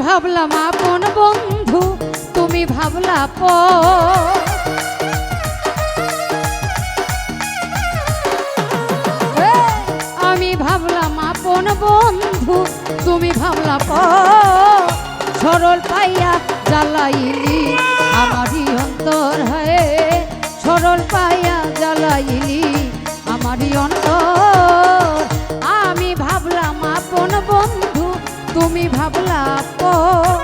ভাবলাম আপন বন্ধু, তুমি ভাবলা পর। আমি ভাবলাম আপন বন্ধু, তুমি ভাবলা পর। সরল পাইয়া জ্বালাইলি আমারই অন্তর, হয়ে সরল পাইয়া জ্বালাইলি আমারই অন্তর। আমি ভাবলাম আপন বন্ধু, তুমি ভাবলা পর।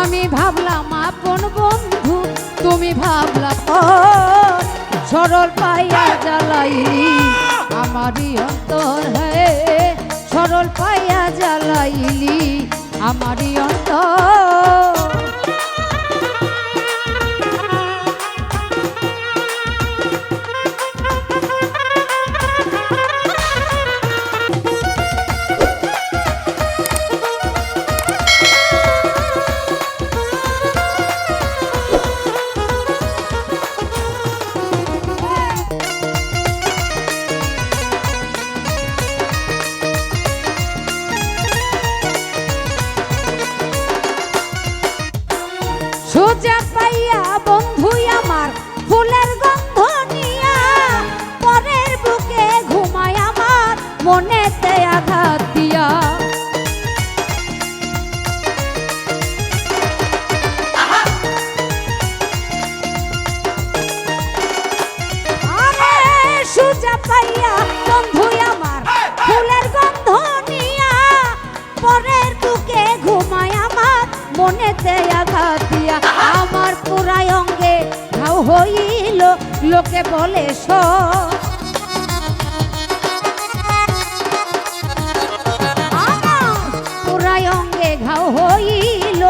আমি ভাবলাম আপন বন্ধু, তুমি ভাবলা পর। সরল পাইয়া জ্বালাইলি আমারই অন্তর, হে সরল পাইয়া জ্বালাইলি আমারই অন্তর। সোজা পাইয়া বন্ধু আমার ফুলের গন্ধ নিয়া, পরের বুকে ঘুমায় আমার মনেতে আঘাত দিয়া। আরে সোজা পাইয়া বন্ধু আমার ফুলের গন্ধ নিয়া, পরের বুকে ঘুমায় আমার মনেতে আঘাত দিয়া। আমার পুরাই অঙ্গে ঘাও হইল, লোকে বলে আমার পুরাই অঙ্গে ঘাও হইল,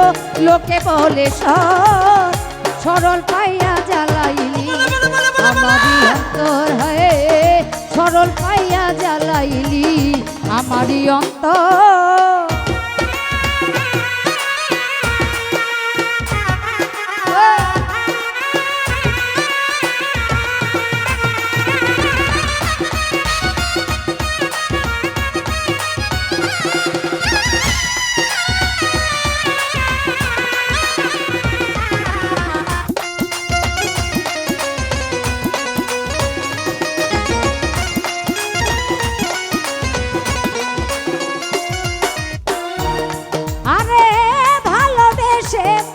লোকে বলে সরল পাইয়া জ্বালাইলি আমারই অন্তর, হয়ে সরল পাইয়া জ্বালাইলি আমারই অন্তর।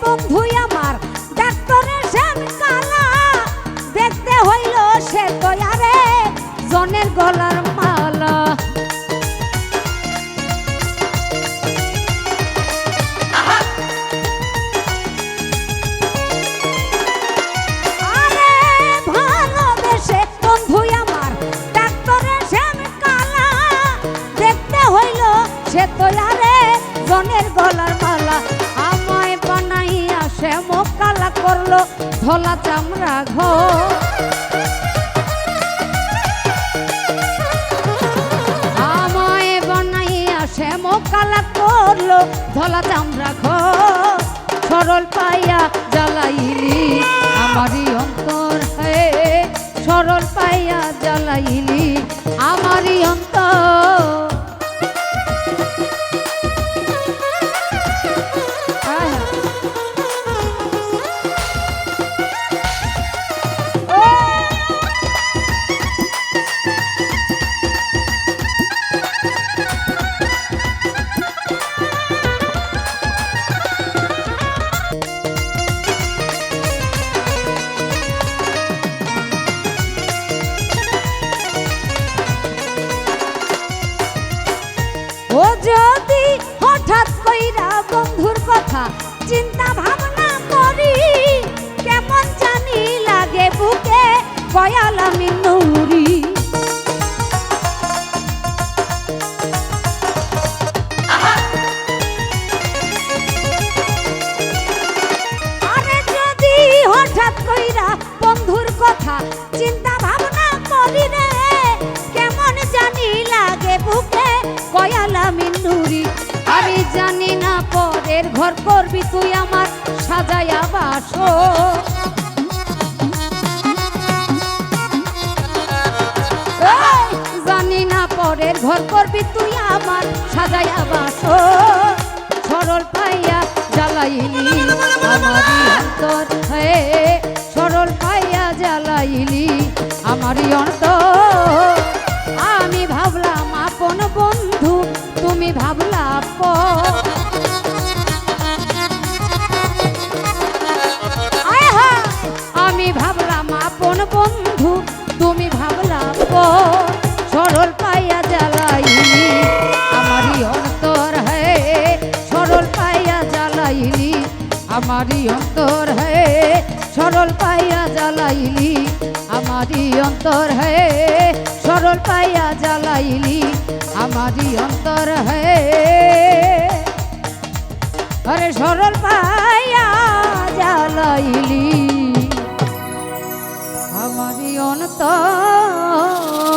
বন্ধু আমার ডাক্তারের শ্যাম কালা, দেখতে হইল সে তো আরে জনের গলার মালা। আরে ভালোবেসে বন্ধু আমার ডাক্তারের শ্যাম কালা, দেখতে হইল সে তো আরে জনের গলার মালা। আমায় বানাইয়া সে মুখ কালা করলো ধলা চামড়া ঘর। আমায় বানাইয়া সে মুখ কালা করলো ধলা চামড়া ঘর। সরল পাইয়া জ্বালাইলি আমারই অন্তর, হে সরল পাইয়া জ্বালাইলি আমারই অন্তর। ও যদি হঠাৎ কইরা বন্ধুর কথা চিন্তা ভাবনা করি, কেমন জানি লাগে বুকে কয়াল আমি নুরি। আরে যদি হঠাৎ কইরা বন্ধুর কথা চিন্তা ভাবনা করি রে, কেমন জানি লাগে বুকে কয়াল আমি নুরি। আমি জানি না পরের ঘর করবি তুই আমার সাজায়া বাসর। জানি না পরের ঘর করবি তুই আমার সাজাইয়া বাসো সরল পাইয়া জ্বালাইলি আমারই অন্তর হয়ে সরল পাইয়া জ্বালাইলি আমারই অন্তর আমি ভাবলাম আপন বন্ধু তুমি ভাবলা আপন আমি ভাবলাম আপন বন্ধু তুমি ভাবলা আপন সরল পাইয়া জ্বালাইলি আমারই অন্তর হয়ে সরল পাইয়া জ্বালাইলি আমারই অন্তর হয়ে সরল পাইয়া জ্বালাইলি আমারই অন্তর হয়ে সরল পাইয়া জ্বালাইলি আমারই অন্তর হয়ে আরে সরল পাইয়া জ্বালাইলি আমারই অন্তর